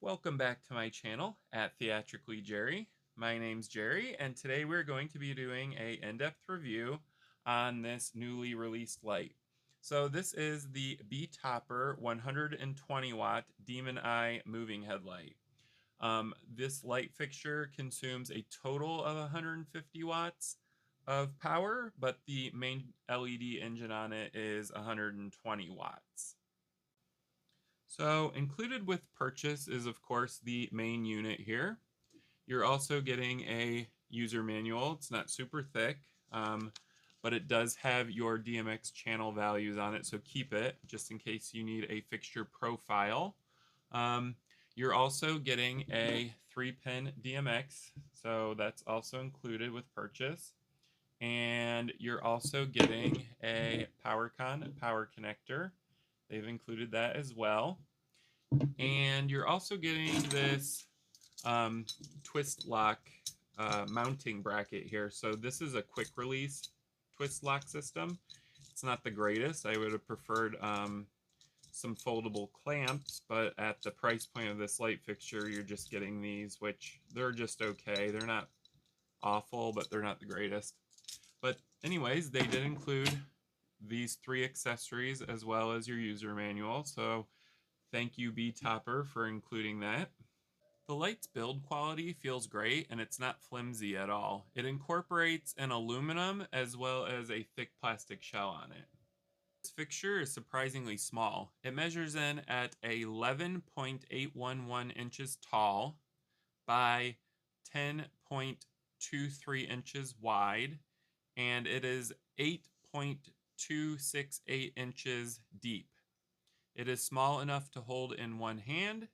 Welcome back to my channel at Theatrically Jerry. My name's Jerry, and today we're going to be doing a in-depth review on this newly released light. So this is the BeTopper 120 watt Demon Eye moving headlight. This light fixture consumes a total of 150 watts of power, but the main LED engine on it is 120 watts. So included with purchase is, of course, the main unit here. You're also getting a user manual. It's not super thick, but it does have your DMX channel values on it, so keep it just in case you need a fixture profile. You're also getting a 3-pin DMX, so that's also included with purchase. And you're also getting a PowerCon power connector. They've included that as well. And you're also getting this twist lock mounting bracket here. So this is a quick release twist lock system. It's not the greatest. I would have preferred some foldable clamps, but at the price point of this light fixture, you're just getting these, which they're just okay. They're not awful, but they're not the greatest. But anyways, they did include these 3 accessories as well as your user manual. So thank you, BeTopper, for including that. The light's build quality feels great, and it's not flimsy at all. It incorporates an aluminum as well as a thick plastic shell on it. This fixture is surprisingly small. It measures in at 11.811 inches tall by 10.23 inches wide, and it is 8.268 inches deep. It is small enough to hold in one hand,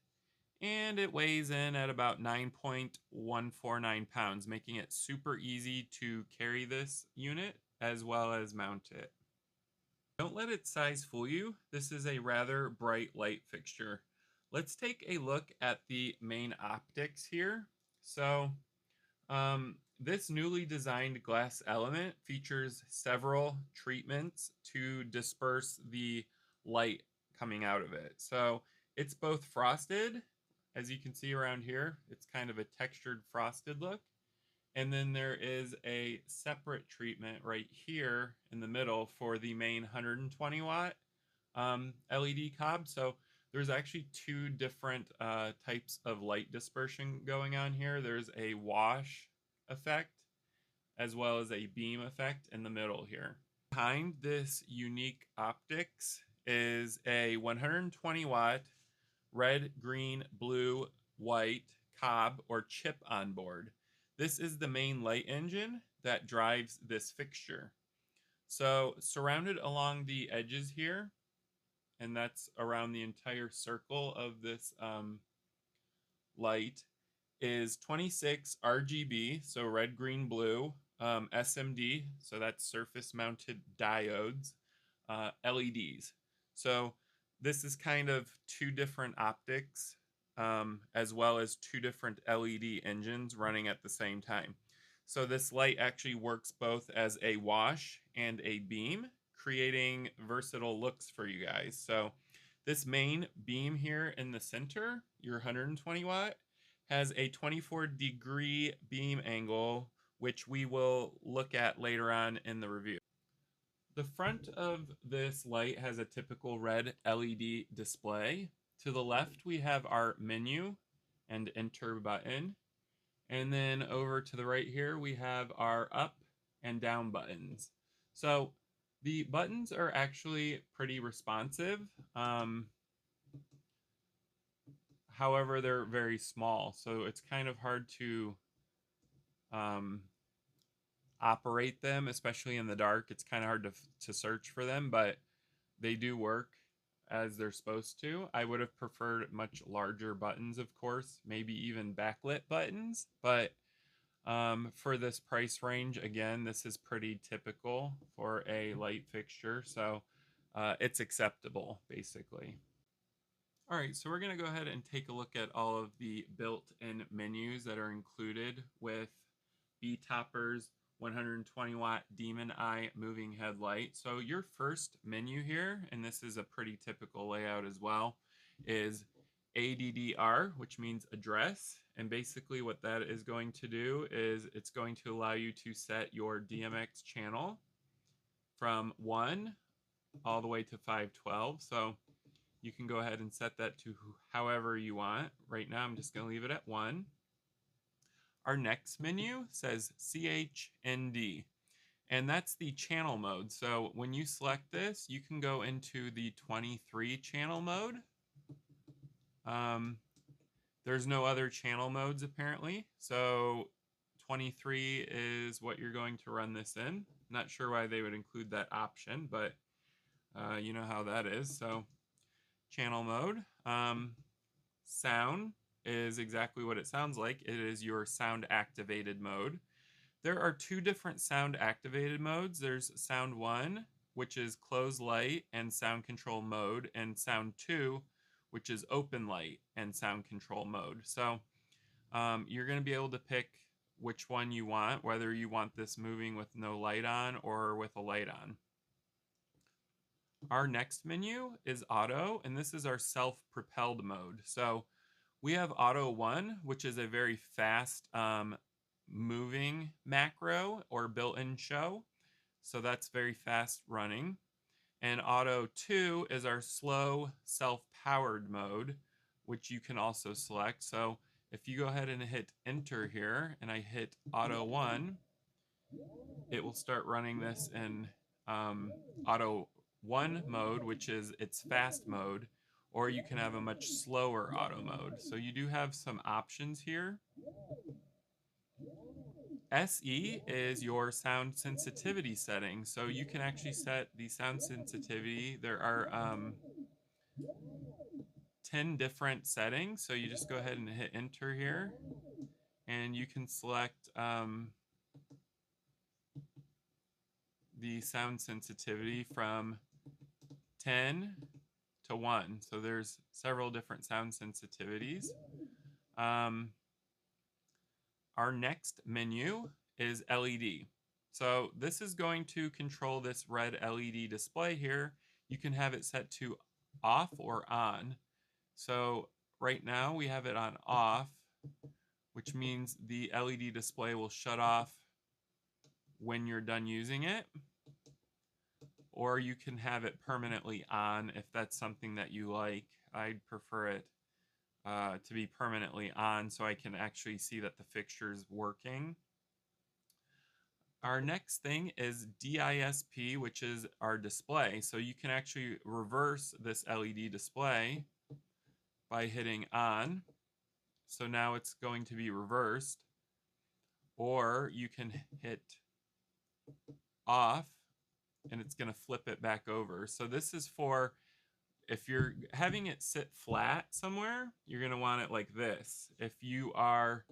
and it weighs in at about 9.149 pounds, making it super easy to carry this unit as well as mount it. Don't let its size fool you. This is a rather bright light fixture. Let's take a look at the main optics here. So this newly designed glass element features several treatments to disperse the light coming out of it. So it's both frosted, as you can see around here. It's kind of a textured frosted look. And then there is a separate treatment right here in the middle for the main 120 watt LED cob. So there's actually 2 different types of light dispersion going on here. There's a wash effect as well as a beam effect in the middle here. Behind this unique optics is a 120 watt red, green, blue, white cob or chip on board. This is the main light engine that drives this fixture. So surrounded along the edges here, and that's around the entire circle of this light, is 26 RGB, so red, green, blue, SMD, so that's surface mounted diodes, LEDs. So this is kind of 2 different optics as well as 2 different LED engines running at the same time. So this light actually works both as a wash and a beam, creating versatile looks for you guys. So this main beam here in the center, your 120 watt, has a 24-degree beam angle, which we will look at later on in the review. The front of this light has a typical red LED display. To the left, we have our menu and enter button. And then over to the right here, we have our up and down buttons. So the buttons are actually pretty responsive. However, they're very small, so it's kind of hard to operate them, especially in the dark. It's kind of hard to search for them, but they do work as they're supposed to. I would have preferred much larger buttons, of course, maybe even backlit buttons, but for this price range, again, this is pretty typical for a light fixture, so it's acceptable, basically. All right, so we're going to go ahead and take a look at all of the built-in menus that are included with BeTopper's 120 watt Demon Eye moving headlight. So your first menu here, and this is a pretty typical layout as well, is ADDR, which means address. And basically what that is going to do is it's going to allow you to set your DMX channel from 1 all the way to 512. So you can go ahead and set that to however you want. Right now I'm just going to leave it at 1. Our next menu says CHND, and that's the channel mode. So when you select this, you can go into the 23 channel mode. There's no other channel modes apparently, so 23 is what you're going to run this in. Not sure why they would include that option, but you know how that is. So channel mode. Sound is exactly what it sounds like. It is your sound activated mode. There are 2 different sound activated modes. There's sound 1, which is close light and sound control mode, and sound 2, which is open light and sound control mode. So you're going to be able to pick which one you want, whether you want this moving with no light on or with a light on. Our next menu is auto, and this is our self-propelled mode. So we have auto 1, which is a very fast moving macro or built-in show. So that's very fast running. And auto 2 is our slow self-powered mode, which you can also select. So if you go ahead and hit enter here and I hit auto 1, it will start running this in auto 1 mode, which is its fast mode, or you can have a much slower auto mode. So you do have some options here. SE is your sound sensitivity setting. So you can actually set the sound sensitivity. There are 10 different settings. So you just go ahead and hit enter here and you can select the sound sensitivity from 10 to 1. So there's several different sound sensitivities. Our next menu is LED. So this is going to control this red LED display here. You can have it set to off or on. So right now we have it on off, which means the LED display will shut off when you're done using it. Or you can have it permanently on if that's something that you like. I'd prefer it to be permanently on so I can actually see that the fixture is working. Our next thing is DISP, which is our display. So you can actually reverse this LED display by hitting on. So now it's going to be reversed. Or you can hit off and it's going to flip it back over. So this is for if you're having it sit flat somewhere, you're going to want it like this. If you are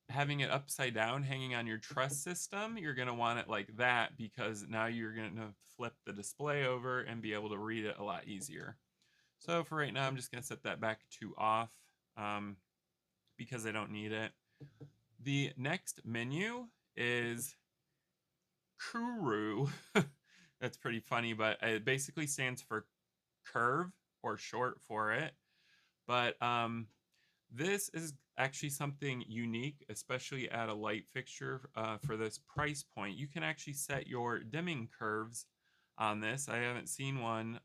having it upside down hanging on your truss system, you're going to want it like that because now you're going to flip the display over and be able to read it a lot easier. So for right now, I'm just going to set that back to off because I don't need it. The next menu is Kuru. That's pretty funny, but it basically stands for curve or short for it. But this is actually something unique, especially at a light fixture for this price point. You can actually set your dimming curves on this. I haven't seen one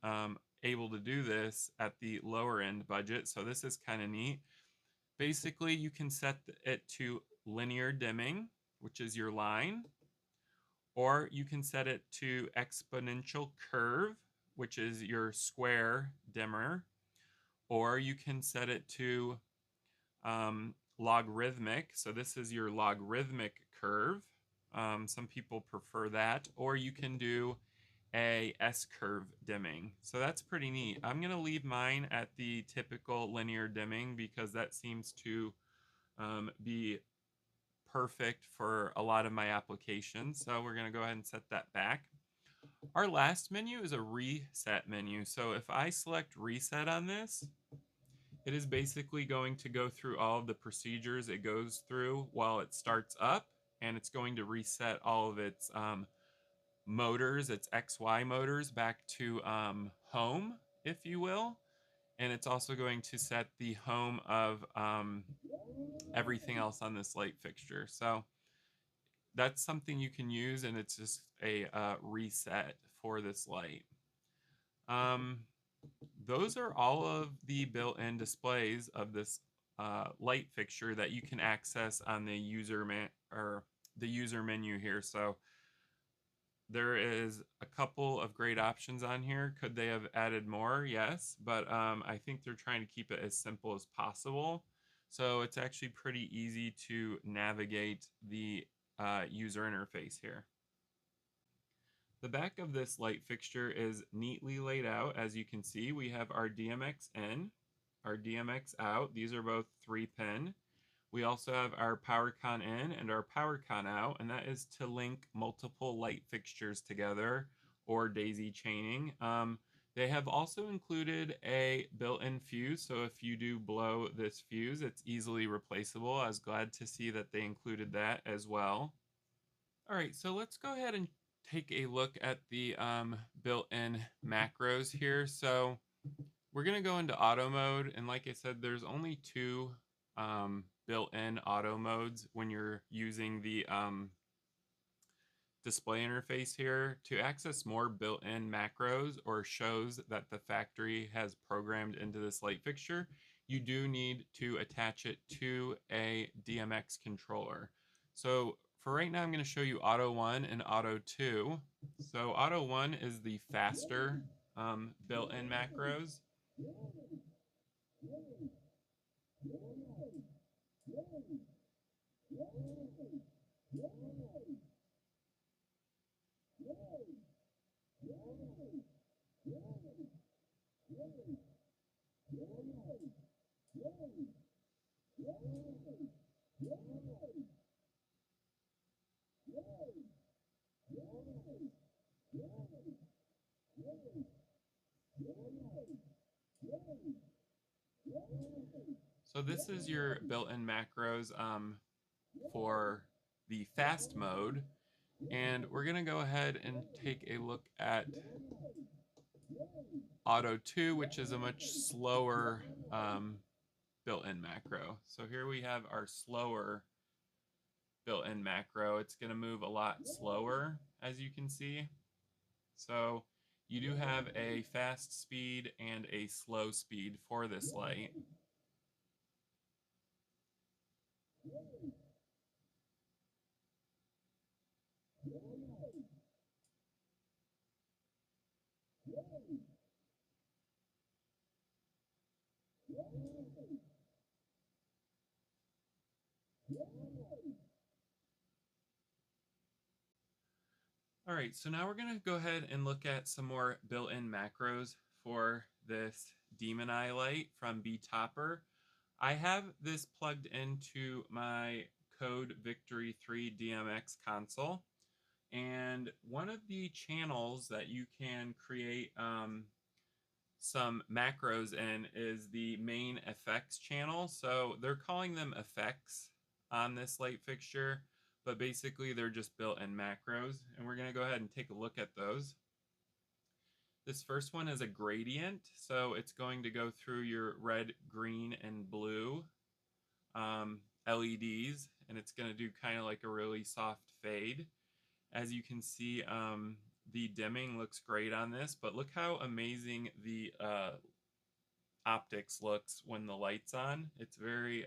able to do this at the lower end budget, so this is kind of neat. Basically, you can set it to linear dimming, which is your line, or you can set it to exponential curve, which is your square dimmer, or you can set it to logarithmic. So this is your logarithmic curve. Some people prefer that, or you can do a S-curve dimming. So that's pretty neat. I'm going to leave mine at the typical linear dimming because that seems to be perfect for a lot of my applications. So we're going to go ahead and set that back. Our last menu is a reset menu. So if I select reset on this, it is basically going to go through all of the procedures it goes through while it starts up, and it's going to reset all of its motors, its XY motors back to home, if you will. and it's also going to set the home of everything else on this light fixture. So that's something you can use, and it's just a reset for this light. Um, those are all of the built-in displays of this light fixture that you can access on the user menu here. So there is a couple of great options on here. Could they have added more? Yes, but I think they're trying to keep it as simple as possible. So it's actually pretty easy to navigate the user interface here. The back of this light fixture is neatly laid out. As you can see, we have our DMX in, our DMX out. These are both 3-pin. We also have our power con in and our power con out, and that is to link multiple light fixtures together or daisy chaining. They have also included a built-in fuse, so if you do blow this fuse, it's easily replaceable. I was glad to see that they included that as well. All right, so let's go ahead and take a look at the built-in macros here. So we're going to go into auto mode, and like I said, there's only two built-in auto modes when you're using the display interface here. To access more built-in macros or shows that the factory has programmed into this light fixture, you do need to attach it to a DMX controller. So for right now, I'm going to show you Auto 1 and Auto 2. So Auto 1 is the faster built-in macros. So this is your built-in macros for the fast mode, and we're going to go ahead and take a look at Auto 2, which is a much slower built-in macro. So here we have our slower built-in macro. It's going to move a lot slower, as you can see. So you do have a fast speed and a slow speed for this light. All right, so now we're going to go ahead and look at some more built-in macros for this Demon Eye light from BeTopper. I have this plugged into my Code Victory 3 DMX console, and one of the channels that you can create some macros in is the main effects channel. So they're calling them effects on this light fixture, but basically they're just built-in macros, and we're going to go ahead and take a look at those. This first one is a gradient, so it's going to go through your red, green, and blue LEDs, and it's going to do kind of like a really soft fade. As you can see, the dimming looks great on this, but look how amazing the optics looks when the light's on. It's very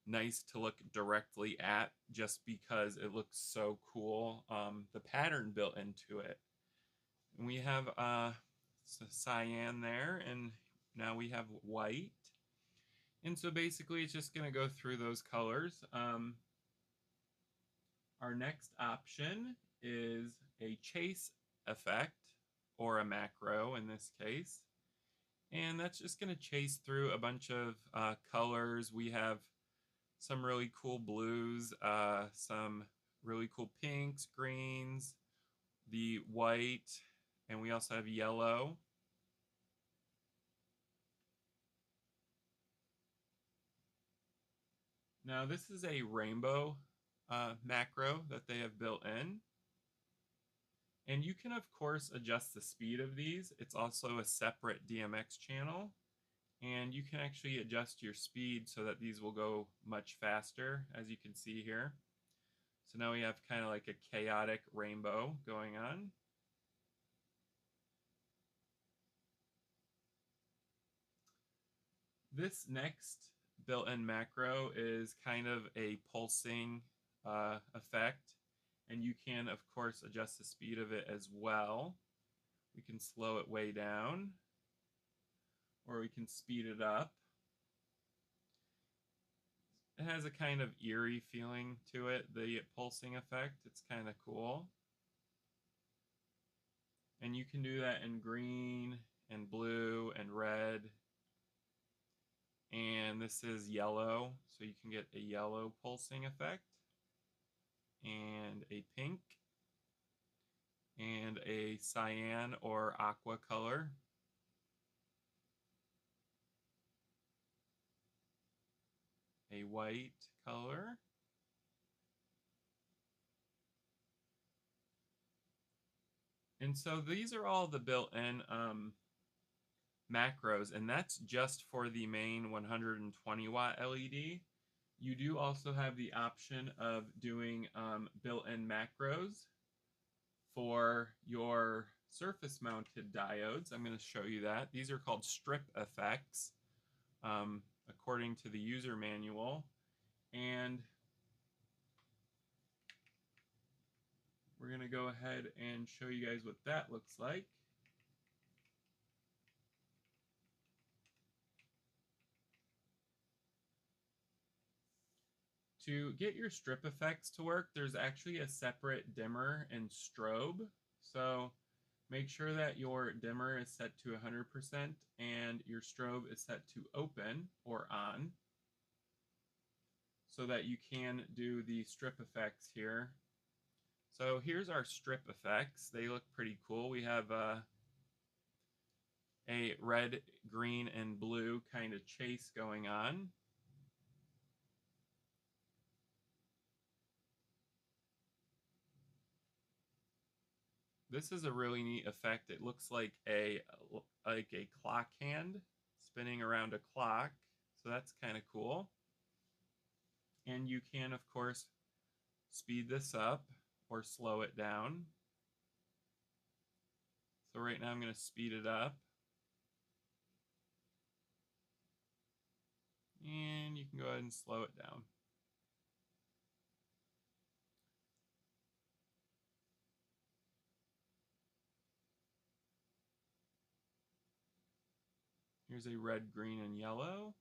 nice to look directly at just because it looks so cool. The pattern built into it. And we have cyan there, and now we have white. And so basically it's just going to go through those colors. Our next option is a chase effect, or a macro in this case. And that's just going to chase through a bunch of colors. We have some really cool blues, some really cool pinks, greens, the white, and we also have yellow. Now this is a rainbow macro that they have built in. And you can, of course, adjust the speed of these. It's also a separate DMX channel. And you can actually adjust your speed so that these will go much faster, as you can see here. So now we have kind of like a chaotic rainbow going on. This next built-in macro is kind of a pulsing effect, and you can of course adjust the speed of it as well. We can slow it way down, or we can speed it up. It has a kind of eerie feeling to it, the pulsing effect. It's kind of cool. And you can do that in green and blue and red. And this is yellow, so you can get a yellow pulsing effect, and a pink, and a cyan or aqua color. A white color. And so these are all the built-in macros, and that's just for the main 120 watt LED. You do also have the option of doing built-in macros for your surface mounted diodes. I'm going to show you that. These are called strip effects according to the user manual. And we're going to go ahead and show you guys what that looks like. To get your strip effects to work, there's actually a separate dimmer and strobe. So make sure that your dimmer is set to 100% and your strobe is set to open or on, so that you can do the strip effects here. So here's our strip effects. They look pretty cool. We have a red, green, and blue kind of chase going on. This is a really neat effect. It looks like a clock hand spinning around a clock. So that's kind of cool. And you can, of course, speed this up or slow it down. So right now I'm going to speed it up. And you can go ahead and slow it down. Here's a red, green, and yellow.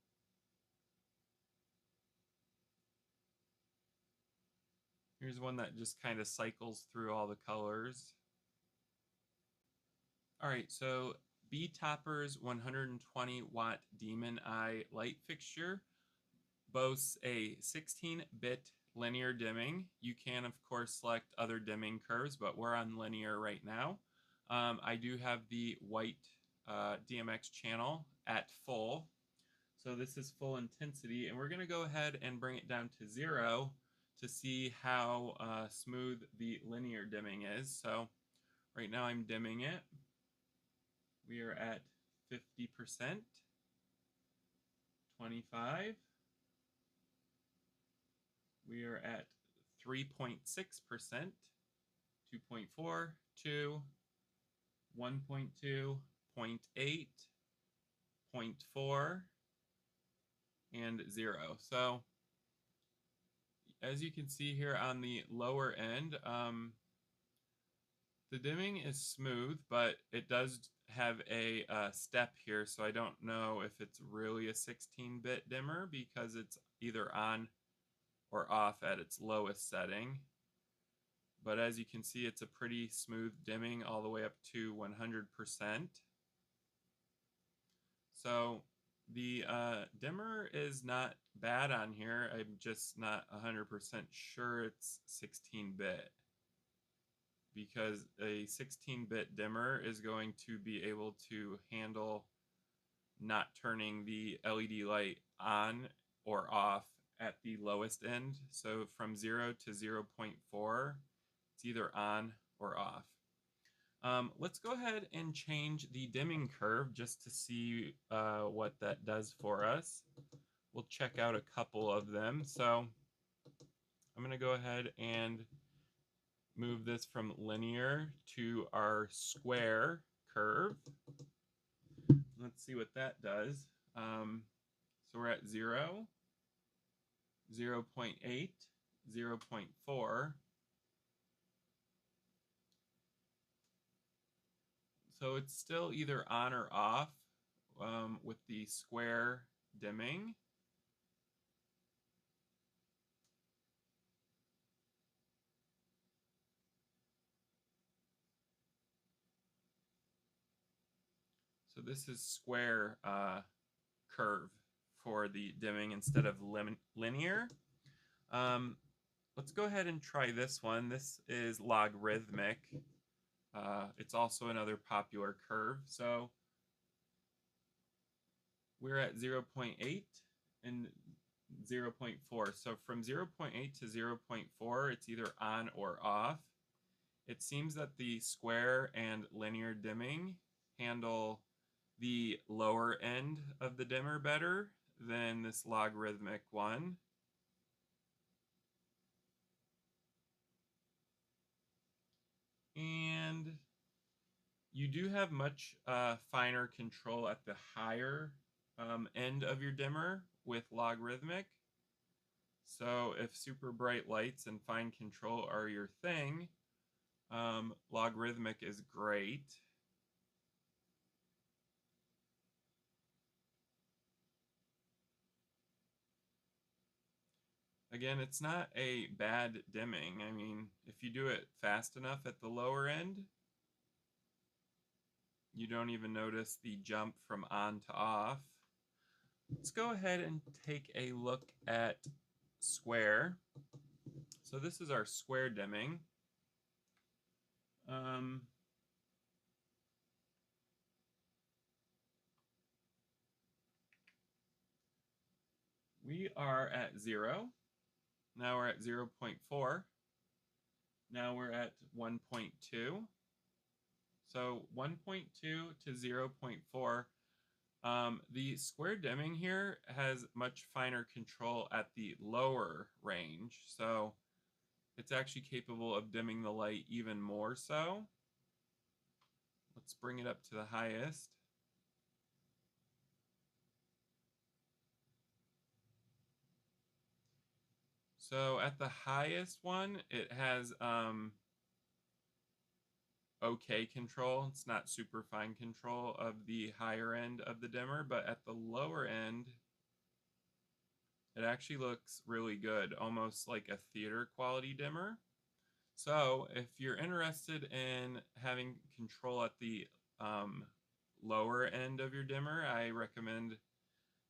Here's one that just kind of cycles through all the colors. All right, so BeTopper's 120 watt Demon Eye light fixture boasts a 16-bit linear dimming. You can, of course, select other dimming curves, but we're on linear right now. I do have the white DMX channel at full. So this is full intensity, and we're going to go ahead and bring it down to 0 to see how smooth the linear dimming is. So right now I'm dimming it. We are at 50%, 25. We are at 3.6%, 2.4, 2, 1.2, 0.8, 0.4, and 0. So as you can see here on the lower end, the dimming is smooth, but it does have a step here, so I don't know if it's really a 16-bit dimmer because it's either on or off at its lowest setting. But as you can see, it's a pretty smooth dimming all the way up to 100%. So the dimmer is not bad on here. I'm just not 100% sure it's 16-bit, because a 16-bit dimmer is going to be able to handle not turning the LED light on or off at the lowest end. So from 0 to 0.4, it's either on or off. Let's go ahead and change the dimming curve just to see what that does for us. We'll check out a couple of them. So I'm going to go ahead and move this from linear to our square curve. Let's see what that does. So we're at 0, 0.8, 0.4. So it's still either on or off with the square dimming. So this is square curve for the dimming instead of linear. Let's go ahead and try this one. This is logarithmic. It's also another popular curve. So we're at 0.8 and 0.4. So from 0.8 to 0.4, it's either on or off. It seems that the square and linear dimming handle the lower end of the dimmer better than this logarithmic one. And you do have much finer control at the higher end of your dimmer with logarithmic. So if super bright lights and fine control are your thing, logarithmic is great. Again, it's not a bad dimming. I mean, if you do it fast enough at the lower end, you don't even notice the jump from on to off. Let's go ahead and take a look at square. So this is our square dimming. We are at 0. Now we're at 0.4. Now we're at 1.2. So 1.2 to 0.4. The square dimming here has much finer control at the lower range. So it's actually capable of dimming the light even more so. Let's bring it up to the highest. So at the highest one, it has okay control. It's not super fine control of the higher end of the dimmer, but at the lower end, it actually looks really good, almost like a theater quality dimmer. So if you're interested in having control at the lower end of your dimmer, I recommend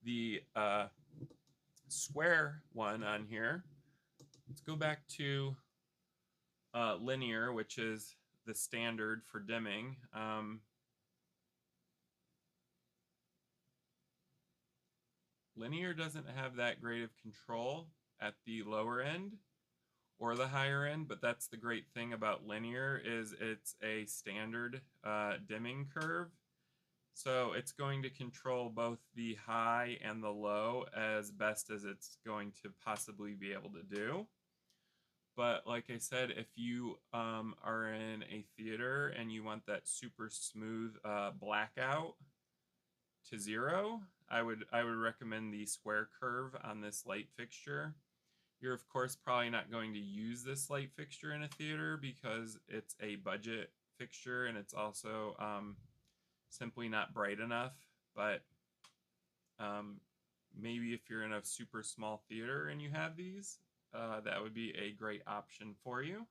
the square one on here. Let's go back to linear, which is the standard for dimming. Linear doesn't have that great of control at the lower end or the higher end, but that's the great thing about linear is it's a standard dimming curve. So it's going to control both the high and the low as best as it's going to possibly be able to do. But like I said, if you are in a theater and you want that super smooth blackout to 0, I would recommend the square curve on this light fixture. You're of course probably not going to use this light fixture in a theater because it's a budget fixture and it's also simply not bright enough. But maybe if you're in a super small theater and you have these, that would be a great option for you.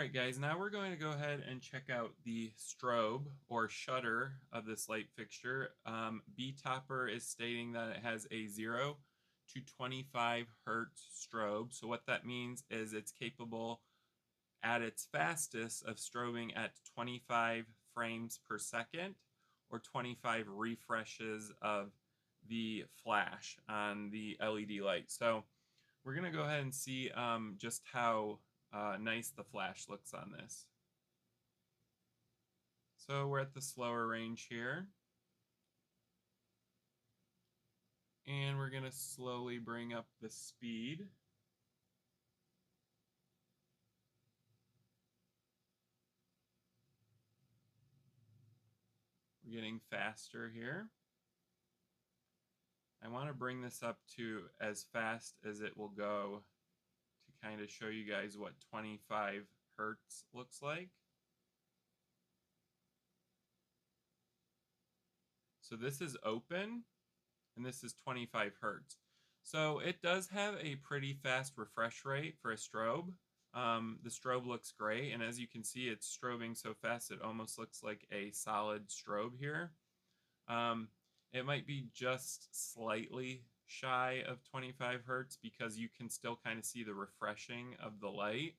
Alright guys, now we're going to go ahead and check out the strobe or shutter of this light fixture. BeTopper is stating that it has a 0 to 25 hertz strobe. So what that means is it's capable at its fastest of strobing at 25 frames per second or 25 refreshes of the flash on the LED light. So we're going to go ahead and see just how nice the flash looks on this. So we're at the slower range here. And we're going to slowly bring up the speed. We're getting faster here. I want to bring this up to as fast as it will go to kind of show you guys what 25 hertz looks like. So this is open and this is 25 hertz. So it does have a pretty fast refresh rate for a strobe. The strobe looks great, and as you can see, it's strobing so fast it almost looks like a solid strobe here. It might be just slightly shy of 25 hertz because you can still kind of see the refreshing of the light,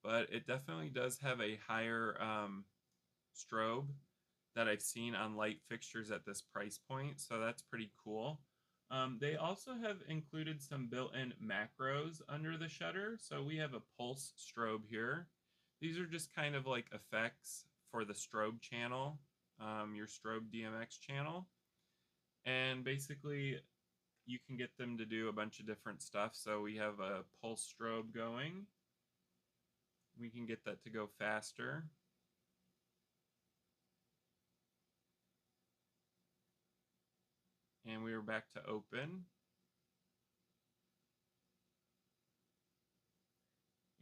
but it definitely does have a higher strobe that I've seen on light fixtures at this price point, so that's pretty cool. They also have included some built-in macros under the shutter. So we have a pulse strobe here. These are just kind of like effects for the strobe channel, your strobe DMX channel. And basically you can get them to do a bunch of different stuff. So we have a pulse strobe going. We can get that to go faster. And we are back to open.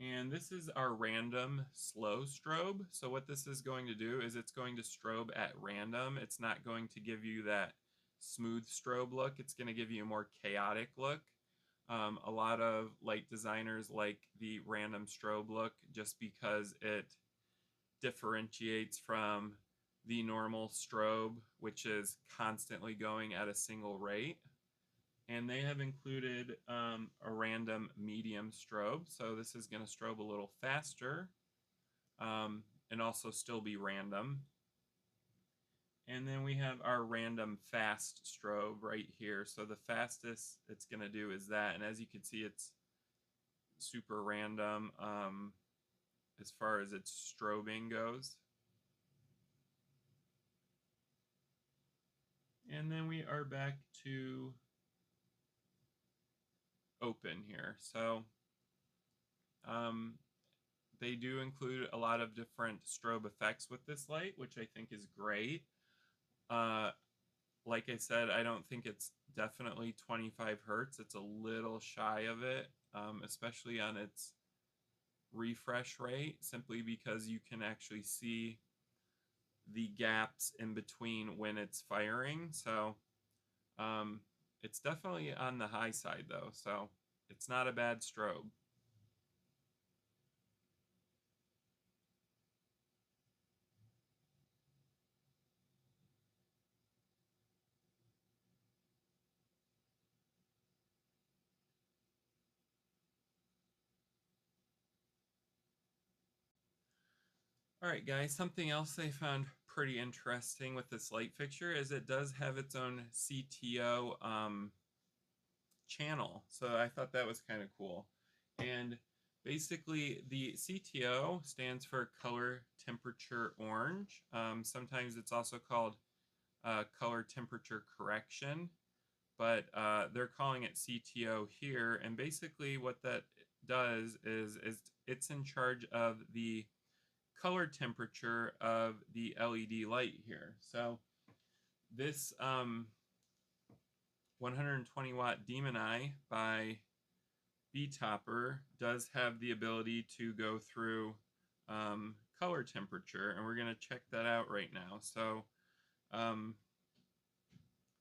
And this is our random slow strobe. So what this is going to do is it's going to strobe at random. It's not going to give you that smooth strobe look. It's going to give you a more chaotic look. A lot of light designers like the random strobe look just because it differentiates from the normal strobe, which is constantly going at a single rate. And they have included a random medium strobe. So this is going to strobe a little faster and also still be random. And then we have our random fast strobe right here. So the fastest it's going to do is that. And as you can see, it's super random as far as its strobing goes. And then we are back to open here. So they do include a lot of different strobe effects with this light, which I think is great. Like I said, I don't think it's definitely 25 hertz. It's a little shy of it, especially on its refresh rate, simply because you can actually see the gaps in between when it's firing. So it's definitely on the high side though, so it's not a bad strobe. Alright guys, something else I found pretty interesting with this light fixture is it does have its own CTO channel. So I thought that was kind of cool. And basically the CTO stands for color temperature orange. Sometimes it's also called color temperature correction, but they're calling it CTO here. And basically what that does is it's in charge of the color temperature of the LED light here. So this 120 watt Demon Eye by BeTopper does have the ability to go through color temperature, and we're going to check that out right now. So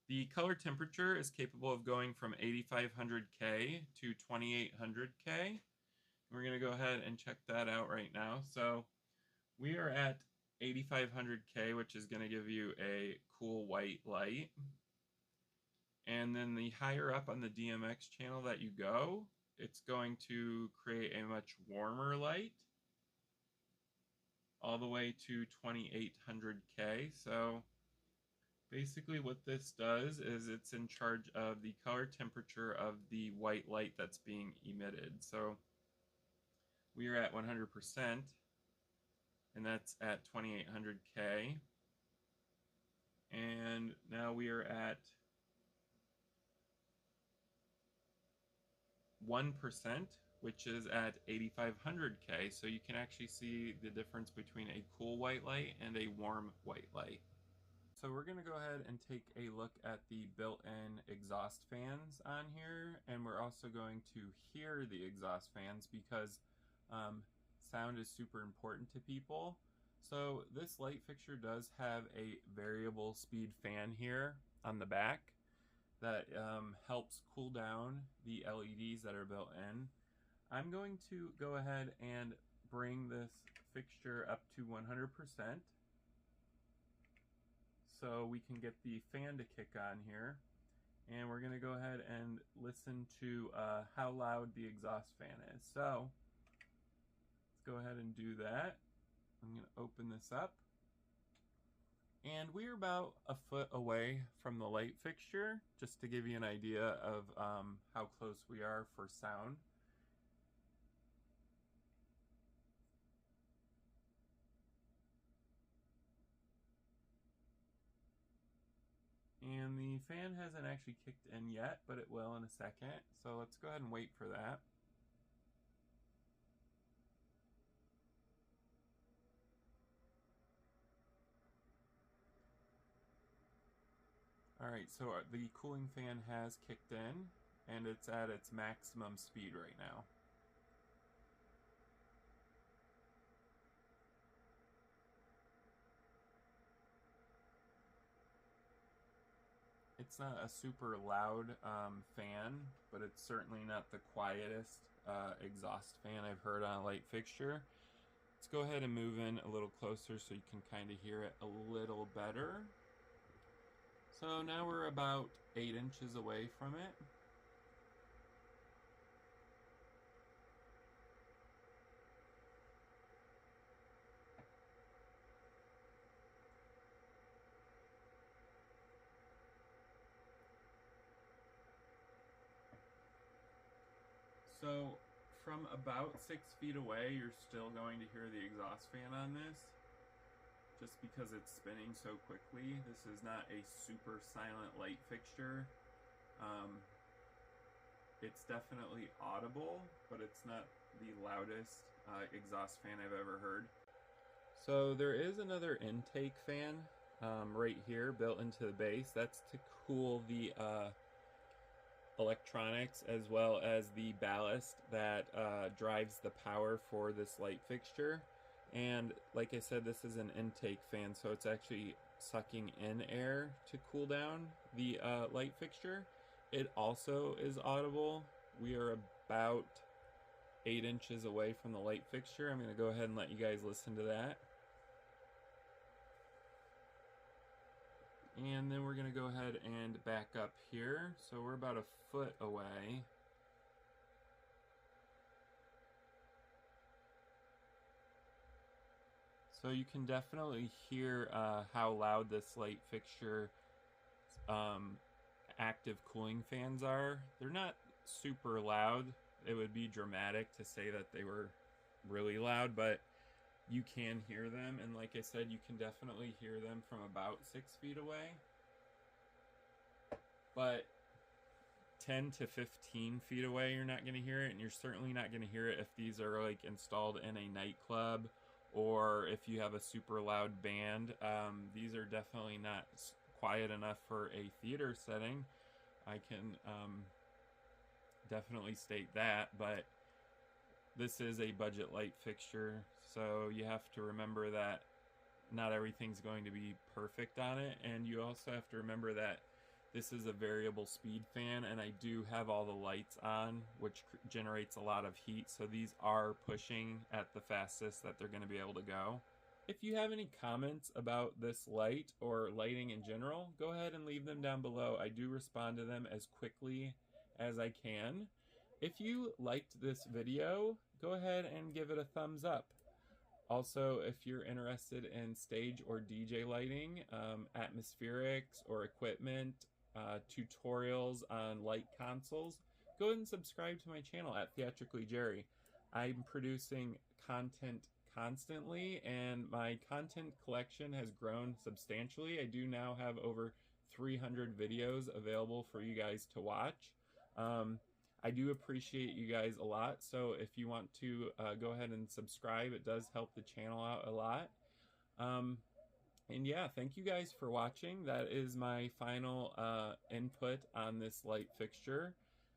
the color temperature is capable of going from 8500K to 2800K. We're going to go ahead and check that out right now. So we are at 8500K, which is going to give you a cool white light. And then the higher up on the DMX channel that you go, it's going to create a much warmer light all the way to 2800K. So basically what this does is it's in charge of the color temperature of the white light that's being emitted. So we are at 100%, and that's at 2800K. And now we are at 1%, which is at 8500K. So you can actually see the difference between a cool white light and a warm white light. So we're going to go ahead and take a look at the built-in exhaust fans on here, and we're also going to hear the exhaust fans because sound is super important to people. So this light fixture does have a variable speed fan here on the back that helps cool down the LEDs that are built in. I'm going to go ahead and bring this fixture up to 100%. So we can get the fan to kick on here, and we're going to go ahead and listen to how loud the exhaust fan is. So let's go ahead and do that. I'm going to open this up, and we're about a foot away from the light fixture, just to give you an idea of how close we are for sound. And the fan hasn't actually kicked in yet, but it will in a second. So let's go ahead and wait for that. Alright, so the cooling fan has kicked in, and it's at its maximum speed right now. It's not a super loud fan, but it's certainly not the quietest exhaust fan I've heard on a light fixture. Let's go ahead and move in a little closer so you can kind of hear it a little better. So now we're about 8 inches away from it. So from about 6 feet away, you're still going to hear the exhaust fan on this, just because it's spinning so quickly. This is not a super silent light fixture. It's definitely audible, but it's not the loudest exhaust fan I've ever heard. So there is another intake fan right here built into the base. That's to cool the electronics as well as the ballast that drives the power for this light fixture. And like I said, this is an intake fan, so it's actually sucking in air to cool down the light fixture. It also is audible. We are about 8 inches away from the light fixture. I'm going to go ahead and let you guys listen to that. And then we're going to go ahead and back up here. So we're about a foot away. So you can definitely hear how loud this light fixture active cooling fans are. They're not super loud. It would be dramatic to say that they were really loud, but you can hear them, and like I said, you can definitely hear them from about 6 feet away. But 10 to 15 feet away, you're not going to hear it, and you're certainly not going to hear it if these are like installed in a nightclub or if you have a super loud band. These are definitely not quiet enough for a theater setting. I can definitely state that, but this is a budget light fixture, so you have to remember that not everything's going to be perfect on it, and you also have to remember that This is a variable speed fan, and I do have all the lights on, which generates a lot of heat, so these are pushing at the fastest that they're going to be able to go. If you have any comments about this light or lighting in general, go ahead and leave them down below. I do respond to them as quickly as I can. If you liked this video, go ahead and give it a thumbs up. Also, if you're interested in stage or DJ lighting, atmospherics or equipment, tutorials on light consoles, go ahead and subscribe to my channel at Theatrically Jerry. I'm producing content constantly, and my content collection has grown substantially. I do now have over 300 videos available for you guys to watch. I do appreciate you guys a lot, so if you want to go ahead and subscribe, it does help the channel out a lot. And yeah, thank you guys for watching. That is my final input on this light fixture.